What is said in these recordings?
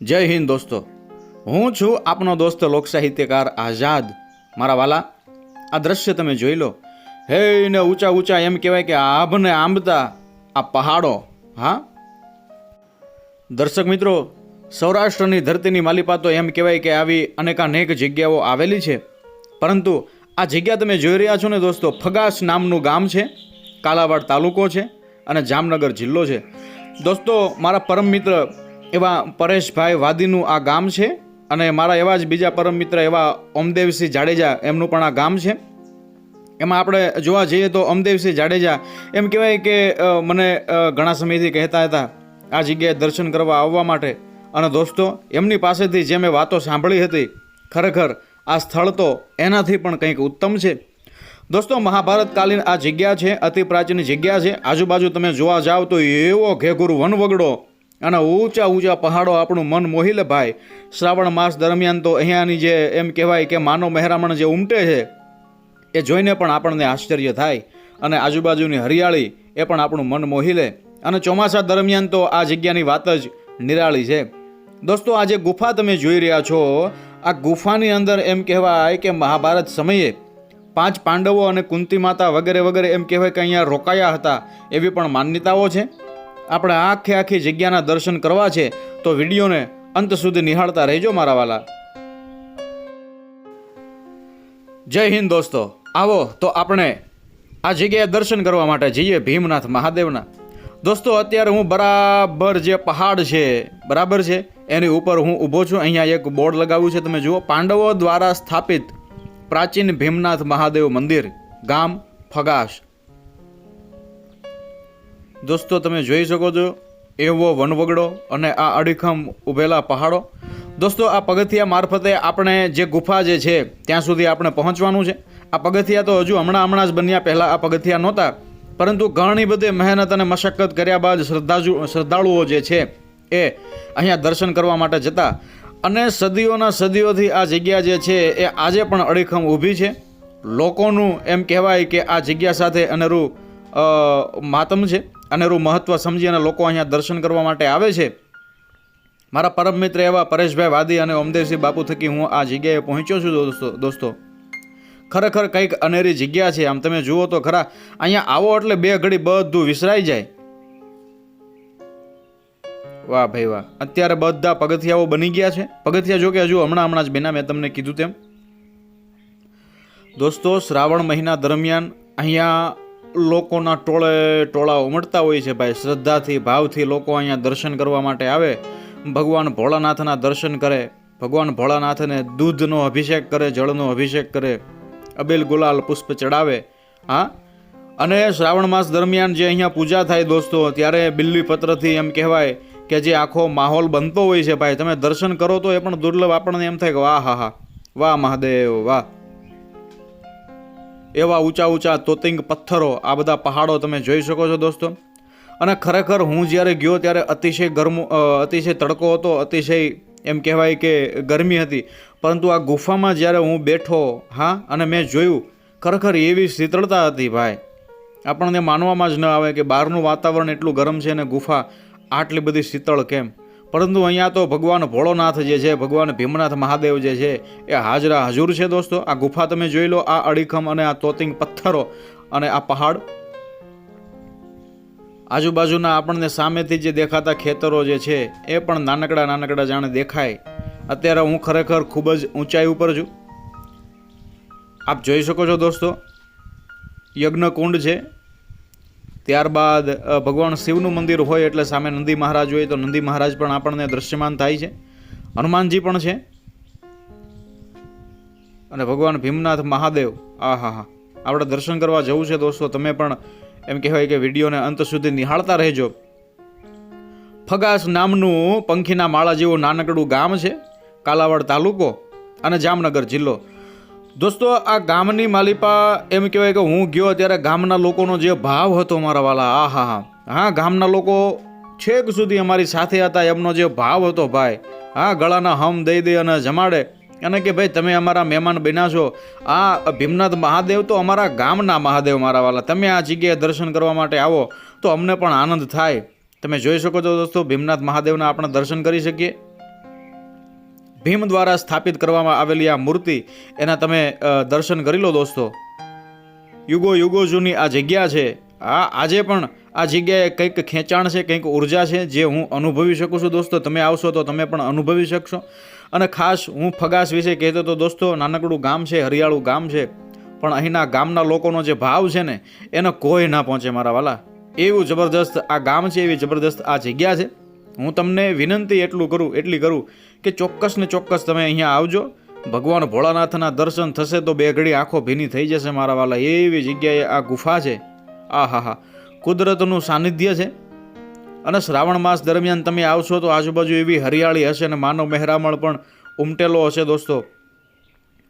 જય હિન્દ દોસ્તો, હું છું આપનો દોસ્ત લોક સાહિત્યકાર આઝાદ. મારા વાલા, આ દ્રશ્ય તમે જોઈ લો. હે ને ઊંચા ઊંચા એમ કહેવાય કે આભને આંબતા આ પહાડો. હા દર્શક મિત્રો, સૌરાષ્ટ્રની ધરતીની માલિપા તો એમ કહેવાય કે આવી અનેકાનેક જગ્યાઓ આવેલી છે. પરંતુ આ જગ્યા તમે જોઈ રહ્યા છો ને દોસ્તો, ફગાસ નામનું ગામ છે, કાલાવાડ તાલુકો છે અને જામનગર જિલ્લો છે. દોસ્તો, મારા પરમ મિત્ર એવા પરેશભાઈ વાદીનું આ ગામ છે અને મારા એવા જ બીજા પરમ મિત્ર એવા ઓમદેવસિંહ જાડેજા એમનું પણ આ ગામ છે. એમાં આપણે જોવા જઈએ તો ઓમદેવસિંહ જાડેજા એમ કહેવાય કે મને ઘણા સમયથી કહેતા હતા આ જગ્યાએ દર્શન કરવા આવવા માટે. અને દોસ્તો, એમની પાસેથી જે મેં વાતો સાંભળી હતી, ખરેખર આ સ્થળ તો એનાથી પણ કંઈક ઉત્તમ છે. દોસ્તો, મહાભારતકાલીન આ જગ્યા છે, અતિ પ્રાચીન જગ્યા છે. આજુબાજુ તમે જોવા જાઓ તો એવો ઘેઘુર વનવગડો અને ઊંચા ઊંચા પહાડો આપણું મન મોહી લે ભાઈ. શ્રાવણ માસ દરમિયાન તો અહીંયાની જે એમ કહેવાય કે માનવ મહેરામણ જે ઉમટે છે એ જોઈને પણ આપણને આશ્ચર્ય થાય અને આજુબાજુની હરિયાળી એ પણ આપણું મન મોહી લે. અને ચોમાસા દરમિયાન તો આ જગ્યાની વાત જ નિરાળી છે. દોસ્તો, આ જે ગુફા તમે જોઈ રહ્યા છો, આ ગુફાની અંદર એમ કહેવાય કે મહાભારત સમયે 5 પાંડવો અને કુંતી માતા વગેરે વગેરે એમ કહેવાય કે અહીંયા રોકાયા હતા એવી પણ માન્યતાઓ છે. આપણે આખી જગ્યાના દર્શન કરવા છે તો વિડીયોને અંત સુધી નિહાળતા રહેજો મારા વાલા. જય હિન્દ દોસ્તો. આવો તો આપણે આ જગ્યાએ દર્શન કરવા માટે જઈએ ભીમનાથ મહાદેવના. દોસ્તો, અત્યારે હું બરાબર જે પહાડ છે બરાબર છે એની ઉપર હું ઊભો છું. અહીંયા એક બોર્ડ લગાવ્યું છે, તમે જુઓ, પાંડવો દ્વારા સ્થાપિત પ્રાચીન ભીમનાથ મહાદેવ મંદિર, ગામ ફગાસ. દોસ્તો, તમે જોઈ શકો છો એવો વનવગડો અને આ અડીખમ ઊભેલા પહાડો. દોસ્તો, આ પગથિયા મારફતે આપણે જે ગુફા જે છે ત્યાં સુધી આપણે પહોંચવાનું છે. આ પગથિયા તો હજુ હમણાં જ બન્યા, પહેલાં આ પગથિયા નહોતા. પરંતુ ઘણી બધી મહેનત અને મશક્કત કર્યા બાદ શ્રદ્ધાળુઓ જે છે એ અહીંયા દર્શન કરવા માટે જતા. અને સદીઓથી આ જગ્યા જે છે એ આજે પણ અડીખમ ઊભી છે. લોકોનું એમ કહેવાય કે આ જગ્યા સાથે અનેરું માતમ છે, અનેરું મહત્ત્વ સમજી અને લોકો અહીંયા દર્શન કરવા માટે આવે છે. મારા પરમ મિત્ર એવા પરેશભાઈ વાદી અને ઓમદેવસિંહ બાપુ થકી હું આ જગ્યાએ પહોંચ્યો છું. દોસ્તો, ખરેખર કંઈક અનેરી જગ્યા છે. આમ તમે જુઓ તો ખરા, અહીંયા આવો એટલે 2 ઘડી બધું વિસરાઈ જાય. વાહ ભાઈ વાહ. અત્યારે બધા પગથિયાઓ બની ગયા છે. પગથિયા જો કે હજુ હમણાં જ બન્યા, મેં તમને કીધું તેમ. દોસ્તો, શ્રાવણ મહિના દરમિયાન અહીંયા લોકોના ટોળા ઉમટતા હોય છે ભાઈ. શ્રદ્ધાથી ભાવથી લોકો અહીંયા દર્શન કરવા માટે આવે, ભગવાન ભોળાનાથના દર્શન કરે, ભગવાન ભોળાનાથને દૂધનો અભિષેક કરે, જળનો અભિષેક કરે, અબેલ ગુલાલ પુષ્પ ચડાવે. હા, અને શ્રાવણ માસ દરમિયાન જે અહીંયા પૂજા થાય દોસ્તો, ત્યારે બિલ્લી પત્રથી એમ કહેવાય કે જે આખો માહોલ બનતો હોય છે ભાઈ. તમે દર્શન કરો તો એ પણ દુર્લભ. આપણને એમ થાય કે વાહ હા હા, વાહ મહાદેવ વાહ. એવા ઊંચા તોતિંગ પથ્થરો, આ બધા પહાડો તમે જોઈ શકો છો દોસ્તો. અને ખરેખર હું જ્યારે ગયો ત્યારે અતિશય તડકો હતો, અતિશય એમ કહેવાય કે ગરમી હતી. પરંતુ આ ગુફામાં જ્યારે હું બેઠો, હા, અને મેં જોયું, ખરેખર એવી શીતળતા હતી ભાઈ. આપણને માનવામાં જ ન આવે કે બહારનું વાતાવરણ એટલું ગરમ છે અને ગુફા આટલી બધી શીતળ કેમ. પરંતુ અહીંયા તો ભગવાન ભોળોનાથ જે છે, ભગવાન ભીમનાથ મહાદેવ જે છે એ હાજરા હજુર છે દોસ્તો. આ ગુફા તમે જોઈ લો, આ અડીખમ અને આ તોતિંગ પથ્થરો અને આ પહાડ. આજુબાજુના આપણને સામેથી જે દેખાતા ખેતરો જે છે એ પણ નાનકડા જાણે દેખાય. અત્યારે હું ખરેખર ખૂબ જ ઊંચાઈ ઉપર છું. આપ જોઈ શકો છો દોસ્તો, યજ્ઞકુંડ છે. ત્યારબાદ ભગવાન શિવનું મંદિર હોય એટલે સામે નંદી મહારાજ હોય તો નંદી મહારાજ પણ આપણને દ્રશ્યમાન થાય છે. હનુમાનજી પણ છે અને ભગવાન ભીમનાથ મહાદેવ. આ હા હા, આપણે દર્શન કરવા જવું છે દોસ્તો. તમે પણ એમ કહેવાય કે વિડીયોને અંત સુધી નિહાળતા રહેજો. ફગાસ નામનું પંખીના માળા જેવું નાનકડું ગામ છે, કાલાવાડ તાલુકો અને જામનગર જિલ્લો. દોસ્તો, આ ગામની માલિપા એમ કહેવાય કે હું ગયો ત્યારે ગામના લોકોનો જે ભાવ હતો મારા વાલા, આ હા હા હા, ગામના લોકો છેક સુધી અમારી સાથે હતા. એમનો જે ભાવ હતો ભાઈ, હા, ગળાના હમ દઈ અને જમાડે અને કે ભાઈ તમે અમારા મહેમાન બન્યા છો. આ ભીમનાથ મહાદેવ તો અમારા ગામના મહાદેવ મારા વાલા. તમે આ જગ્યાએ દર્શન કરવા માટે આવો તો અમને પણ આનંદ થાય. તમે જોઈ શકો છો દોસ્તો, ભીમનાથ મહાદેવના આપણે દર્શન કરી શકીએ. ભીમ દ્વારા સ્થાપિત કરવામાં આવેલી આ મૂર્તિ એના તમે દર્શન કરી લો દોસ્તો. યુગો યુગો જૂની આ જગ્યા છે. આજે પણ આ જગ્યાએ કંઈક ખેંચાણ છે, કંઈક ઉર્જા છે જે હું અનુભવી શકું છું દોસ્તો. તમે આવશો તો તમે પણ અનુભવી શકશો. અને ખાસ હું ફગાસ વિશે કહેતો હતો દોસ્તો. નાનકડું ગામ છે, હરિયાળું ગામ છે, પણ અહીંના ગામના લોકોનો જે ભાવ છે ને એનો કોઈ ના પહોંચે મારા વાલા. એવું જબરદસ્ત આ ગામ છે, એવી જબરદસ્ત આ જગ્યા છે. હું તમને વિનંતી એટલી કરું કે ચોક્કસ ને ચોક્કસ તમે અહીંયા આવજો. ભગવાન ભોળાનાથના દર્શન થશે તો બે ઘડી આંખો ભીની થઈ જશે મારા વાલા. એવી જગ્યાએ આ ગુફા છે. હા, કુદરતનું સાનિધ્ય છે. અને શ્રાવણ માસ દરમિયાન તમે આવશો તો આજુબાજુ એવી હરિયાળી હશે અને માનવ મહેરામણ પણ ઉમટેલો હશે દોસ્તો.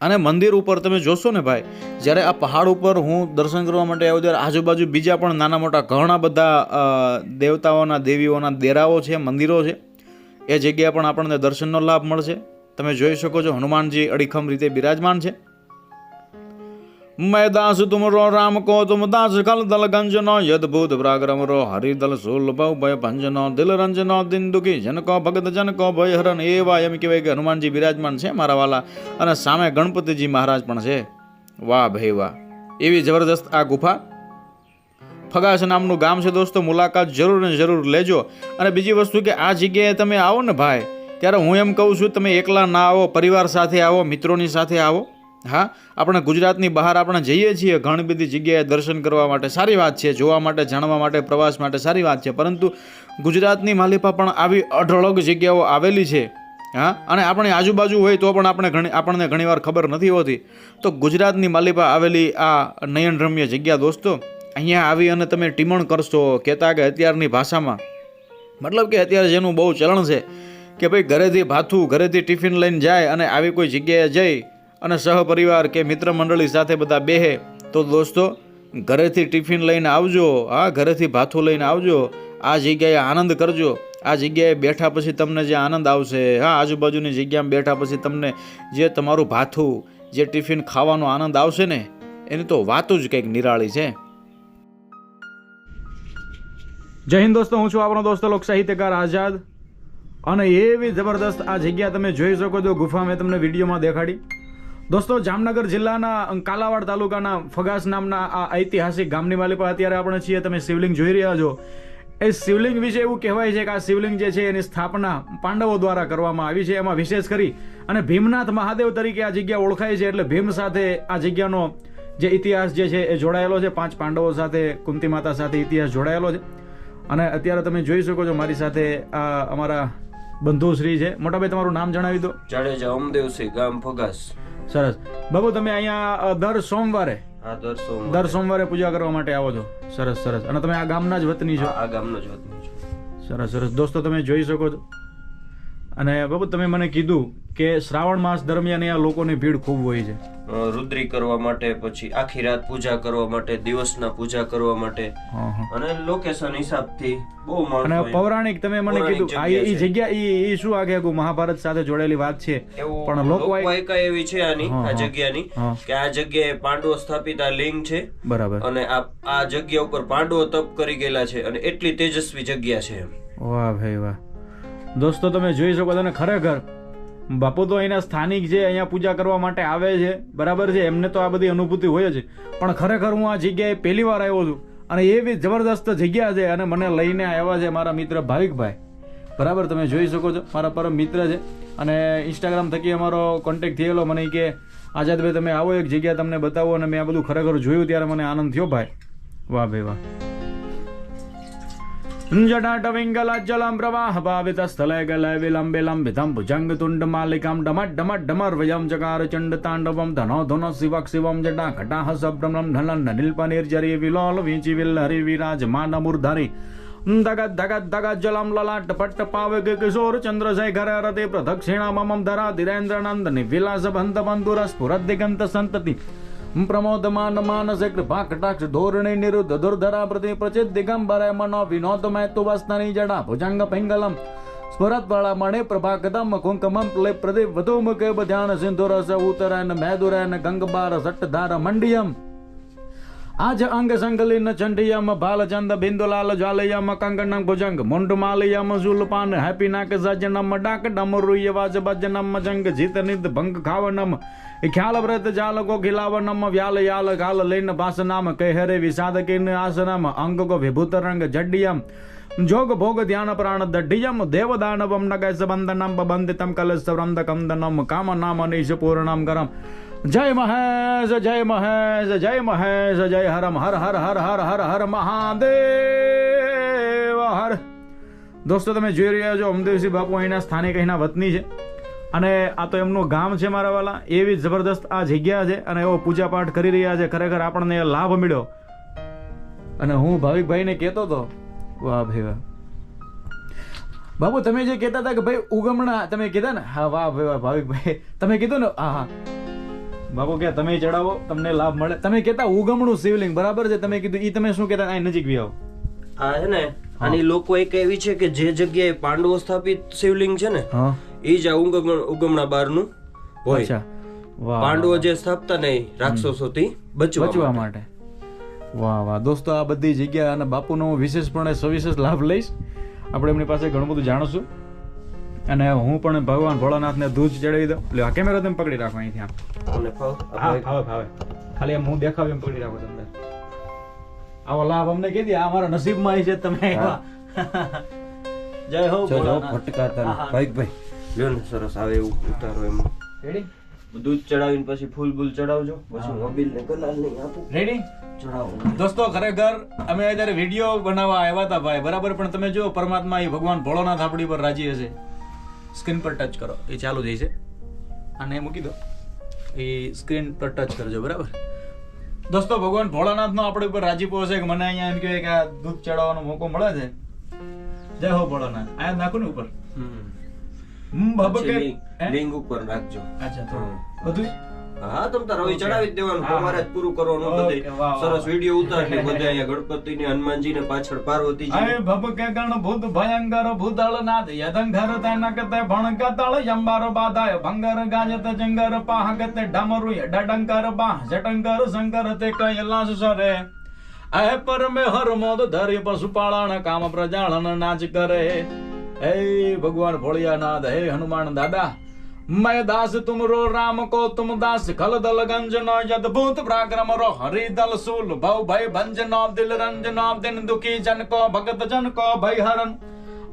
અને મંદિર ઉપર તમે જોશો ને ભાઈ, જ્યારે આ પહાડ ઉપર હું દર્શન કરવા માટે આવ્યો ત્યારે આજુબાજુ બીજા પણ નાના મોટા ઘણા બધા દેવતાઓના દેવીઓના ડેરાઓ છે, મંદિરો છે. એ જગ્યાએ પણ આપણને દર્શનનો લાભ મળશે. તમે જોઈ શકો છો હનુમાનજી અડીખમ રીતે બિરાજમાન છે. मैं दास तुमरो राम को तुम दास खल दल गंजनो यदभूत प्राग्रमरो हरिदल सुलभ भय भंजनो दिल रंजनो दिन दुखी जनको भगत जनको भय हरण. એવા એમ કહેવાય કે હનુમાનજી બિરાજમાન છે મારા વાલા. અને સામે ગણપતિજી મહારાજ પણ છે. વાહ ભાઈ વાહ, એવી જબરદસ્ત આ ગુફા. ફગાસ નામનું ગામ છે દોસ્તો. મુલાકાત જરૂર ને જરૂર લેજો. અને બીજી વસ્તુ કે આ જગ્યાએ તમે આવો ને ભાઈ, ત્યારે હું એમ કહું છું તમે એકલા ના આવો, પરિવાર સાથે આવો, મિત્રોની સાથે આવો. હા, આપણે ગુજરાતની બહાર આપણે જઈએ છીએ ઘણી બધી જગ્યાએ દર્શન કરવા માટે, સારી વાત છે, જોવા માટે, જાણવા માટે, પ્રવાસ માટે સારી વાત છે. પરંતુ ગુજરાતની માલિપા પણ આવી અઢળક જગ્યાઓ આવેલી છે. હા, અને આપણે આજુબાજુ હોય તો પણ આપણને ઘણીવાર ખબર નથી હોતી. તો ગુજરાતની માલિપા આવેલી આ નયનરમ્ય જગ્યા દોસ્તો, અહીંયા આવી અને તમે ટીમણ કરશો. કહેતા કે અત્યારની ભાષામાં મતલબ કે અત્યારે જેનું બહુ ચલણ છે કે ભાઈ ઘરેથી ભાથું, ઘરેથી ટિફિન લઈને જાય અને આવી કોઈ જગ્યાએ જઈ અને સહપરિવાર કે મિત્ર મંડળી સાથે બધા બેહે તો દોસ્તો ઘરેથી ટિફિન લઈને આવજો. હા, ઘરેથી ભાથું લઈને આવજો. આ જગ્યાએ આનંદ કરજો. આ જગ્યાએ બેઠા પછી તમને જે આનંદ આવશે, હા, આજુબાજુની જગ્યામાં બેઠા પછી તમને જે તમારું ભાથું, જે ટિફિન ખાવાનો આનંદ આવશે ને એની તો વાત જ કંઈક નિરાળી છે. જય હિન્દ દોસ્તો, હું છું આપણો દોસ્તો લોક સાહિત્યકાર આઝાદ. અને એવી જબરદસ્ત આ જગ્યા તમે જોઈ શકો છો. ગુફા મેં તમને વિડીયોમાં દેખાડી દોસ્તો. જામનગર જિલ્લાના કાલાવાડ તાલુકાના ફગાસ નામના આ ઐતિહાસિક ગામની માલિપા અત્યારે આપણે છીએ. તમે શિવલિંગ જોઈ રહ્યા છો. એ શિવલિંગ વિશે એવું કહેવાય છે કે આ શિવલિંગ જે છે એની સ્થાપના પાંડવો દ્વારા કરવામાં આવી છે. એમાં વિશેષ કરી અને ભીમનાથ મહાદેવ તરીકે આ જગ્યા ઓળખાય છે. એટલે ભીમ સાથે આ જગ્યાનો જે ઇતિહાસ જે છે એ જોડાયેલો છે. 5 પાંડવો સાથે, કુંતી માતા સાથે ઇતિહાસ જોડાયેલો છે. અને અત્યારે તમે જોઈ શકો છો મારી સાથે આ અમારા બંધુશ્રી છે. મોટાભાઈ, તમારું નામ જણાવી દો. જાડેજા અમદેવસિંહ, ગામ ફગાસ. સરસ બાબુ, તમે અહીંયા દર સોમવારે પૂજા કરવા માટે આવો છો. સરસ. અને તમે આ ગામના જ વતની છો? આ ગામનો જ વતની છું. સરસ દોસ્તો, તમે જોઈ શકો છો. અને બાબુ, તમે મને કીધું કે શ્રાવણ માસ દરમિયાન અહીંયા લોકોની ભીડ ખૂબ હોય છે. રુદ્રી કરવા માટે, પછી આખી રાત પૂજા કરવા માટે, દિવસના પૂજા કરવા માટે, અને લોકેશન હિસાબથી બહુ માણસો. અને પૌરાણિક તમે મને કીધું આ એ જગ્યા એ શું આગે મહાભારત સાથે જોડાયેલી વાત છે. પણ લોકવાયકા એવી છે આની, આ જગ્યાની, કે આ જગ્યાએ પાંડવો સ્થાપિત આ લિંગ છે. બરાબર. અને આ જગ્યા ઉપર પાંડવો તપ કરી ગયેલા છે અને એટલી તેજસ્વી જગ્યા છે. વાહ ભાઈ વાહ દોસ્તો, તમે જોઈ શકો છો. અને ખરેખર બાપુ તો અહીંના સ્થાનિક છે, અહીંયા પૂજા કરવા માટે આવે છે. બરાબર છે, એમને તો આ બધી અનુભૂતિ હોય જ. પણ ખરેખર હું આ જગ્યાએ પહેલી વાર આવ્યો છું અને એવી જબરદસ્ત જગ્યા છે. અને મને લઈને આવ્યા છે મારા મિત્ર ભાવિકભાઈ. બરાબર, તમે જોઈ શકો છો, મારા પરમ મિત્ર છે. અને ઇન્સ્ટાગ્રામ થકી અમારો કોન્ટેક્ટ થયેલો. મને કે આઝાદભાઈ તમે આવો, એક જગ્યા તમને બતાવો. અને મેં આ બધું ખરેખર જોયું ત્યારે મને આનંદ થયો ભાઈ. વાહ ભાઈ વાહ. જટાટવિંગલાજ્જલમ પ્રવાહ ભાવિત સ્થલે ગલય વિલંબે લંબિતમ ભુજંગ તુંડ માલિકામ ડમટ ડમટ ડમર વયમ ચકાર ચંડ તાંડવમ ધનો ધનો શિવક શિવમ જટા ઘટા સબ્રમમ ઢલન નીલપનિર જરી વિલોલ વીંચી વિલ હરિ વિરાજ માન મૂર્ધરી ધગત ધગત ધગત જલમ લલાટ પટ્ટ પાવક કિશોર ચંદ્રશેખર રતે પ્રદક્ષિણા મમમ ધરા ધીરેન્દ્ર નંદની વિલાસ બંધ બંધુર સ્ફુરદ દિગંત સંતતિ પ્રમોદમાન માનસે કૃપા કટાક્ષ ધોરણે નિરુદ્ધ દુર્ધરા પ્રતિ પ્રચિત દિગંબરે મનો વિનોદ મૈતુ વસ્તની જડા ભુજંગ પિંગલમ સ્ફુરત વાળા મણે પ્રભા કદમ કુંકમમ પ્રદીપ વધુ મુકે ધ્યાન સિંધુરસ ઉતરન મેદુરન ગંગબાર સટ્ટધાર મંડિયમ આજ અંગ સંકલિન ચંડિયમ ભાલચંદ બિંદુલાલ જ્વાલયમ કંકણમ ભુજંગ મુંડમાલયમ શૂલપાન હેપી નાક સજનમ ડાક ડમરુય વાજ ભજનમ જંગ જીત નિત ભંગ ખાવનમ ખ્યાલ વ્રત જાલ કો ખિલાવનમ વ્યાલ યાલ ગાલ લૈન ભાસનામ કહેરે વિષાદ કિન આસનમ અંગ કો વિભૂત રંગ જડ્ડિયમ જોગ ભોગ ધ્યાન પ્રાણ દઢિયમ દેવદાનવમ નગય સંબંધનમ બંધિતમ કલશ વૃંદ કંદનમ કામ નામ અનિશ પૂર્ણમ કરમ જય મહેશ જય મહેશ જય મહેશ જય હરમ હર હર હર હર હર હર મહાદેવ હર. દોસ્તો તમે જોઈ રહ્યા છો અમદેવસિંહ બાપુ અહીંના સ્થાનિક અહીંના વતની છે અને આ તો એમનું ગામ છે મારા વાલા. એવી જબરદસ્ત આ જગ્યા છે અને એવો પૂજા પાઠ કરી રહ્યા છે. ખરેખર આપણને લાભ મળ્યો અને હું ભાવિકભાઈને કહેતો હતો વાહ ભાઈ વાહ બાપુ તમે જે કહેતા હતા કે ભાઈ ઉગમણા તમે કીધા ને હા વાહ ભાઈ વાહ ભાવિકભાઈ તમે કીધું ને હા હા બાપુ કે તમે ચડાવો તમને લાભ મળે. તમે કહેતા ઉગમણું શિવલિંગ બરાબર છે. તમે કીધું ઈ તમે શું કહેતા અહીં નજીક બી આવો. આ છે ને આની લોકો એક એવી છે કે જે જગ્યાએ પાંડવો સ્થાપિત શિવલિંગ છે ને એ જ આ ઉગમણા બારનું હોય. અચ્છા વાહ પાંડવો જે સ્થાપતા ને રાક્ષસોથી બચવા માટે. વાહ વાહ દોસ્તો આ બધી જગ્યા અને બાપુનો હું વિશેષપણે સવિશેષ લાભ લઈશ. આપણે એમની પાસે ઘણું બધું જાણશું અને હું પણ ભગવાન ભોળાનાથને દૂધ ચડાવી દઉં. એટલે આ કેમેરા તમે પકડી રાખો અહીંથી આમ. ફાવે ખાલી આમ હું દેખાવ એમ પકડી રાખો તમને. આવો લાભ અમને કહી દે આ અમારા નસીબમાં છે. તમે જય હો ફટકાતા ભાઈ લ્યો ને સરસ આવે એવું ઉતારો એમ રેડી. દૂધ ચડાવીને પછી ફૂલ બૂલ ચડાવજો પછી મોબિલ ને કલાલ નહીં આપું રેડી ચડાવો. દોસ્તો ખરેખર અમે અત્યારે વિડીયો બનાવવા આવ્યા હતા ભાઈ બરાબર પણ તમે જો પરમાત્મા એ ભગવાન ભોળોનાથ આપણી પર રાજી હશે. સ્ક્રીન પર ટચ કરો એ ચાલુ થઈ છે અને મૂકી દો એ સ્ક્રીન પર ટચ કરજો બરાબર. દોસ્તો ભગવાન ભોળાનાથનો આપણી ઉપર રાજીપો હશે કે મને અહીંયા એમ કહેવાય કે આ દૂધ ચડાવવાનો મોકો મળે છે. જય હો ભોળાનાથ. આયા નાખો ને ઉપર લિંગ ઉપર રાખજો. અચ્છા તો બધું હા તમ તાર હવે ચડાવી જ દેવાનું. તમારે જ પૂરું કરવાનું. બધે સરસ વિડિયો ઉતારી બધે અહીંયા ગણપતિ ને હનુમાનજી ને પાછળ પાર્વતીજી આય ભબકે ગણ ભૂત ભયંકર ભૂતળ નાદ યદંઘર તનકતે ભણકતળ યંબાર બાધાય ભંગર ગાજત જંગર પાહગતે ઢમરુય ડડંકર બાહ જટંકર શંકર તે કૈલાસ સરે આય પરમે હર મોદ ધરી પશુપાળન કામ પ્રજાળન નાચ કરે. હે ભગવાન ભોળિયાનાથ હે હનુમાન દાદા मैं दास तुमरो राम को तुम दास खल दल गंजन यदभूत पराक्रम रो हरि दल सूल भव भय भंजन दिल रंजन दिन दुखी जन को भगत जन को भय हरन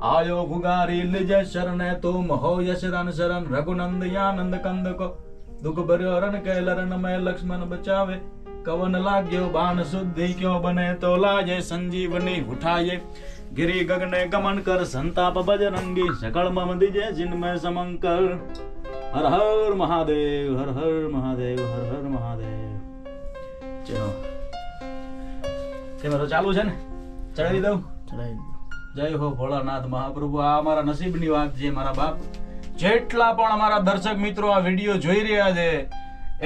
आयो भुगारी लिज शरण तुम हो यश रन शरण रघुनंद आनंद कंद को दुख भर्यो रन के लरण में लक्ष्मण बचावे कवन लाग्यो बाण शुद्धि क्यों बने तो लाजे संजीवनी उठाये गिरि गगने गमन कर संताप बजरंगी सकल मम दिजे जिनमें समंकर हर हर महादेव हर हर महादेव हर हर महादेव. ચલો કેમેરો ચાલુ છે ને ચડાવી દઉં. જય હો ભોળાનાથ મહાપ્રભુ. આ અમારા નસીબની વાત છે મારા બાપ. જેટલા પણ અમારા દર્શક મિત્રો આ વિડીયો જોઈ રહ્યા છે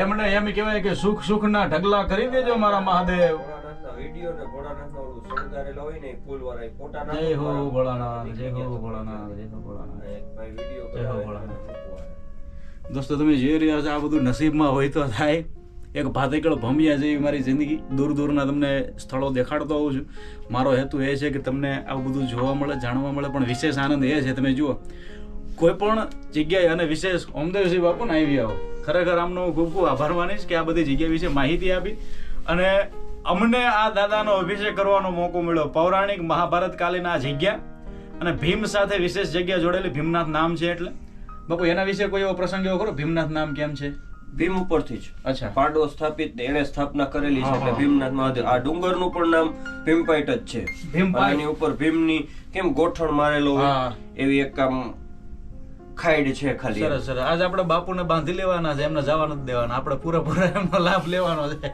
એમને એમ કહેવાય કે સુખ સુખના ઢગલા કરી દેજો મારા મહાદેવ. વિડિયો ને ભોળાનાથનો શણગારેલો હોય ને ફૂલ વાળા ફોટા નાખો. જય હો ભોળાનાથ જય હો ભોળાનાથ જય હો ભોળાનાથ ભાઈ વિડિયો જય હો ભોળાનાથ. દોસ્તો તમે જોઈ રહ્યા છો આ બધું નસીબમાં હોય તો થાય. એક ભાતીકળ ભમ્યા જેવી મારી જિંદગી દૂર દૂરના તમને સ્થળો દેખાડતો હોઉં છું. મારો હેતુ એ છે કે તમને આવું બધું જોવા મળે જાણવા મળે પણ વિશેષ આનંદ એ છે તમે જુઓ કોઈ પણ જગ્યાએ અને વિશેષ ઓમદેવસિંહ બાપુને આવી આવો. ખરેખર આમનો ખૂબ ખૂબ આભાર માનીશ કે આ બધી જગ્યા વિશે માહિતી આપી અને અમને આ દાદાનો અભિષેક કરવાનો મોકો મળ્યો. પૌરાણિક મહાભારત કાલીન આ જગ્યા અને ભીમ સાથે વિશેષ જગ્યા જોડેલી ભીમનાથ નામ છે. એટલે બાપુ એના વિશે કોઈ એવો પ્રસંગ એવો ખરો ભીમનાથ નામ કેમ છે? ભીમ ઉપરથી જ. અચ્છા પાંડવો સ્થાપિત એને સ્થાપના કરેલી છે એટલે ભીમનાથ મહાદેવ. આ ડુંગરનું પણ નામ ભીમપાઈટ જ છે. એની ઉપર ભીમની કેમ ગોઠણ મારેલો હોય એવી એક આમ ખાઈડ છે ખાલી. સરસ સરસ. આજે આપણે બાપુને બાંધી લેવાના છે એમને જવા નથી દેવાના. આપણે પૂરેપૂરા એમનો લાભ લેવાનો છે.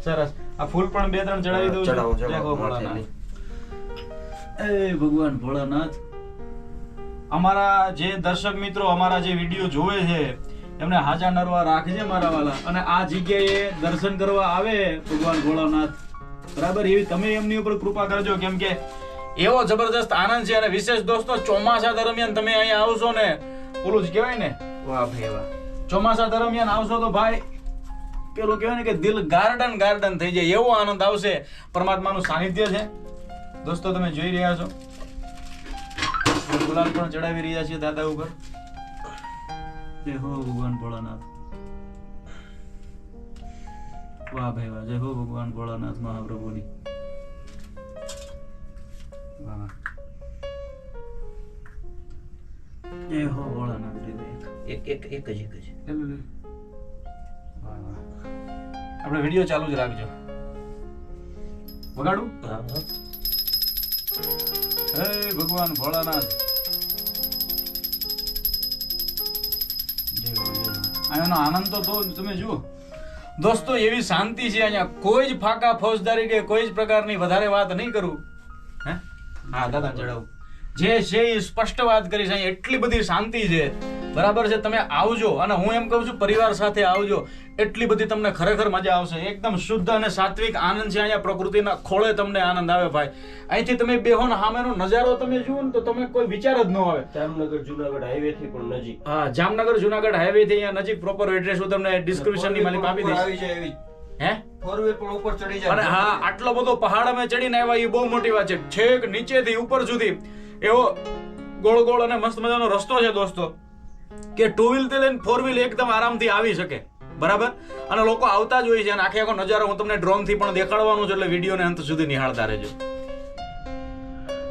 સરસ. આ ફૂલ પણ 2-3 ચડાવી દઉં. ચડાવો એ ભગવાન ભોળાનાથ. અમારા જે દર્શક મિત્રો અમારા જે વિડીયો જોવે છે એમને હાજા નરવા રાખજે મારા વાલા. અને આ જગ્યાએ દર્શન કરવા આવે ભગવાન ભોળાનાથ બરાબર એવી તમે એમની ઉપર કૃપા કરજો કેમ કે એવો જબરદસ્ત આનંદ છે. અને વિશેષ દોસ્તો ચોમાસા દરમિયાન તમે અહીંયા આવશો ને ઓલું જ કહેવાય ને વાહ ભાઈ વાહ ચોમાસા દરમિયાન આવશો તો ભાઈ પેલું કહેવાય ને કે દિલ ગાર્ડન ગાર્ડન થઈ જાય એવો આનંદ આવશે. પરમાત્માનું સાનિધ્ય છે દોસ્તો, તમે જોઈ રહ્યા છો. ગુલાલ પણ ચડાવી રહ્યા છીએ દાદા ઉપર. જય હો ભગવાન ભોળાનાથ. વાહ ભાઈ વાહ, જય હો ભગવાન ભોળાનાથ મહાપ્રભુની. વાહ, જય હો ભોળાનાથ. એક જ વાહ વાહ. આપણે વિડીયો ચાલુ જ રાખજો. વગાડું? હે ભગવાન ભોળાનાથ. આનો આનંદ તો તમે જુઓ દોસ્તો, એવી શાંતિ છે અહીંયા. કોઈ જ ફાકા ફોજદારી કે કોઈ જ પ્રકારની વધારે વાત નહીં કરું. હે હા દાદા ચડાવું જે છે એ સ્પષ્ટ વાત કરીશ. અહીંયા એટલી બધી શાંતિ છે, બરાબર છે. તમે આવજો, અને હું એમ કહું છું પરિવાર સાથે આવજો. એટલી બધી તમને ખરેખર મજા આવશે. એકદમ શુદ્ધ અને સાત્વિક આનંદ છે અહીંયા. પ્રકૃતિના ખોળે તમને આનંદ આવે ભાઈ. અહીંથી તમે બેહો ને સામેનો નજારો તમે જુઓ ને તો તમે કોઈ વિચાર જ ન આવે. જામનગર જુનાગઢ હાઈવે થી પણ નજીક. હા, જામનગર જુનાગઢ હાઈવે થી અહીંયા નજીક. પ્રોપર એડ્રેસ હું તમને ડિસ્ક્રિપ્શન ની માલિક આપી દઈશ. આવી જાય એવી હે 4 વ્હીલ પણ ઉપર ચડી જાય. અને હા, આટલો બધો પહાડ અમે ચડીને આવ્યા એ બહુ મોટી વાત છે. છેક નીચેથી ઉપર સુધી એવો ગોળ ગોળ અને મસ્ત મજાનો રસ્તો છે દોસ્તો, કે 2 વ્હીલ થી લઈને 4 વ્હીલ એકદમ આરામથી આવી શકે. બરાબર. અને લોકો આવતા જ હોય છે. અને આખે આખો નજારો હું તમને ડ્રોન થી પણ દેખાડવાનું છે, એટલે વિડીયોને અંત સુધી નિહાળતા રહેજો.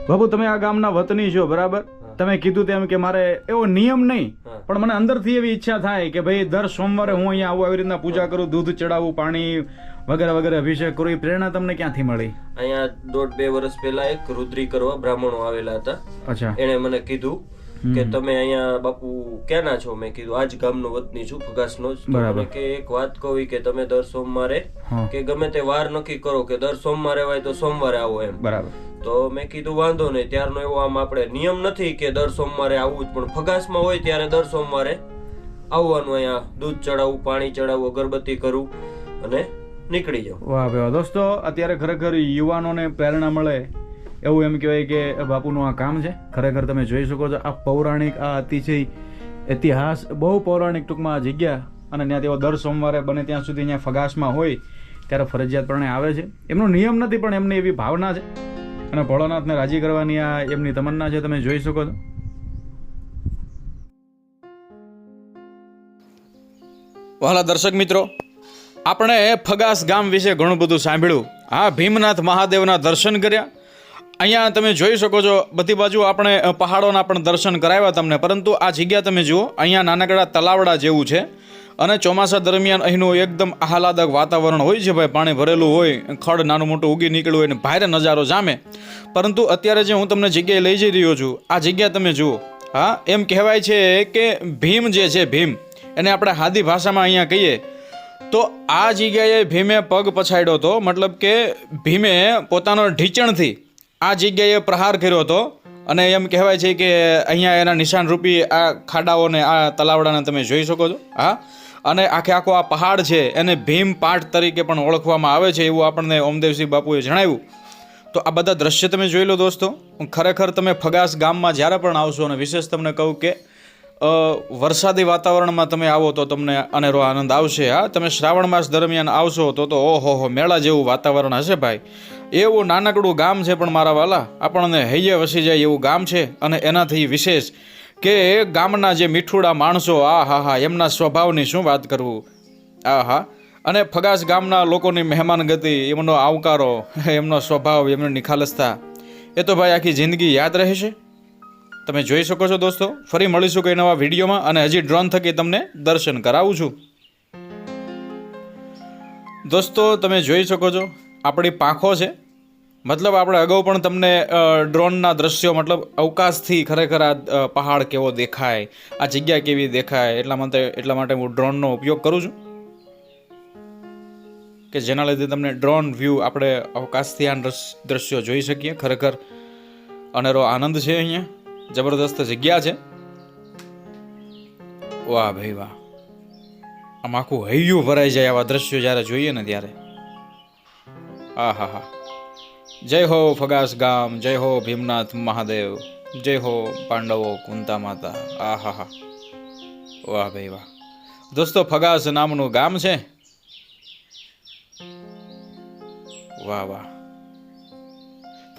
બાબુ, તમે આ ગામના વતની છો, બરાબર? તમે કીધું તેમ કે મારે એવો નિયમ નહીં, પણ મને અંદરથી એવી ઈચ્છા થાય કે ભાઈ દર સોમવારે હું અહીંયા આવું, આવી રીતના પૂજા કરું, દૂધ ચડાવું, પાણી વગેરે વગેરે અભિષેક કરું. એ પ્રેરણા તમને ક્યાંથી મળી? અહીંયા 1.5-2 વર્ષ પહેલા એક રુદ્રી કરવા બ્રાહ્મણો આવેલા હતા. અચ્છા. એને મને કીધું કે તમે અહીંયા બાપુ ક્યાંના છો? મેં કીધું આજ ગામનો વતની છું, ફગાસનો જ. બરાબર. કે એક વાત કહી કે તમે દર સોમવારે કે ગમે તે વાર નક્કી કરો કે દર સોમવારે હોય તો સોમવારે આવો એમ. બરાબર. તો મેં કીધું વાંધો નહીં. ત્યારનો એવો આમ આપણે નિયમ નથી કે દર સોમવારે આવવું જ, પણ ફગાસમાં હોય ત્યારે દર સોમવારે આવવાનું. અહીંયા દૂધ ચડાવવું, પાણી ચડાવવું, અગરબત્તી કરવું અને નીકળી જાવ. વાહ ભાઈ દોસ્તો, અત્યારે ખરેખર યુવાનોને પ્રેરણા મળે એવું એમ કહેવાય કે બાપુનું આ કામ છે. ખરેખર તમે જોઈ શકો છો આ પૌરાણિક, આ અતિશય ઇતિહાસ, બહુ પૌરાણિક ટૂંકમાં આ જગ્યા. અને ત્યાં તેઓ દર સોમવારે બને ત્યાં સુધી અહીંયા ફગાસમાં હોય ત્યારે ફરજિયાતપણે આવે છે. એમનો નિયમ નથી, પણ એમની એવી ભાવના છે. અને ભોળાનાથને રાજી કરવાની આ એમની તમન્ના છે. તમે જોઈ શકો છો. વહાલા દર્શક મિત્રો, આપણે ફગાસ ગામ વિશે ઘણું બધું સાંભળ્યું. હા, ભીમનાથ મહાદેવના દર્શન કર્યા. અહીંયા તમે જોઈ શકો છો બધી બાજુ આપણે પહાડોના પણ દર્શન કરાવ્યા તમને. પરંતુ આ જગ્યા તમે જુઓ, અહીંયા નાનકડા તલાવડા જેવું છે. અને ચોમાસા દરમિયાન અહીંનું એકદમ આહલાદક વાતાવરણ હોય છે ભાઈ. પાણી ભરેલું હોય, ખડ નાનું મોટું ઉગી નીકળ્યું હોય ને ભારે નજારો જામે. પરંતુ અત્યારે જે હું તમને જગ્યાએ લઈ જઈ રહ્યો છું, આ જગ્યા તમે જુઓ. હા, એમ કહેવાય છે કે ભીમ જે છે, ભીમ એને આપણે હાદી ભાષામાં અહીંયા કહીએ તો આ જગ્યાએ ભીમે પગ પછાડ્યો હતો. મતલબ કે ભીમે પોતાનો ઢીચણથી આ જગ્યાએ પ્રહાર કર્યો હતો. અને એમ કહેવાય છે કે અહીંયા એના નિશાન રૂપી આ ખાડાઓને, આ તલાવડાને તમે જોઈ શકો છો. હા, અને આખે આખો આ પહાડ છે એને ભીમ પાટ તરીકે પણ ઓળખવામાં આવે છે, એવું આપણને ઓમદેવસિંહ બાપુએ જણાવ્યું. તો આ બધા દ્રશ્ય તમે જોઈ લો દોસ્તો. ખરેખર તમે ફગાસ ગામમાં જ્યારે પણ આવશો, અને વિશેષ તમને કહું કે વરસાદી વાતાવરણમાં તમે આવો તો તમને અનેરો આનંદ આવશે. હા, તમે શ્રાવણ માસ દરમિયાન આવશો તો ઓહો મેળા જેવું વાતાવરણ હશે ભાઈ. એવું નાનકડું ગામ છે, પણ મારા વાલા આપણને હૈયે વસી જાય એવું ગામ છે. અને એનાથી વિશેષ કે ગામના જે મીઠુડા માણસો, આ હા હા, એમના સ્વભાવની શું વાત કરવું. આ હા, અને ફગાસ ગામના લોકોની મહેમાનગતિ, એમનો આવકારો, એમનો સ્વભાવ, એમની નિખાલસતા, એ તો ભાઈ આખી જિંદગી યાદ રહેશે. તમે જોઈ શકો છો દોસ્તો. ફરી મળીશું કોઈ નવા વિડીયોમાં, અને હજી ડ્રોન થકી તમને દર્શન કરાવું છું. દોસ્તો તમે જોઈ શકો છો આપણી પાંખો છે. મતલબ આપણે અગાઉ પણ તમને ડ્રોનના દ્રશ્યો, મતલબ અવકાશથી ખરેખર આ પહાડ કેવો દેખાય, આ જગ્યા કેવી દેખાય, એટલા માટે હું ડ્રોનનો ઉપયોગ કરું છું, કે જેના લીધે તમને ડ્રોન વ્યૂ, આપણે અવકાશથી આ દ્રશ્યો જોઈ શકીએ. ખરેખર અનેરો આનંદ છે. અહીંયા જબરદસ્ત જગ્યા છે. વાહ ભાઈ વાહ, આમ આખું હૈયું ભરાઈ જાય આવા દ્રશ્યો જ્યારે જોઈએ ને ત્યારે. આ હા હા, જય હો ફગાસ ગામ, જય હો ભીમનાથ મહાદેવ, જય હો પાંડવો કુંતા માતા. આ હા હા, વાહ ભાઈ વાહ દોસ્તો, ફગાસ નામનું ગામ છે. વાહ વાહ.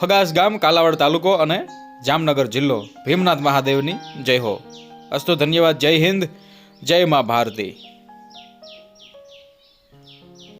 ફગાસ ગામ, કાલાવાડ તાલુકો અને જામનગર જિલ્લો. ભીમનાથ મહાદેવની જય હો. અસ્તુ ધન્યવાદ. જય હિન્દ, જય મા ભારતી.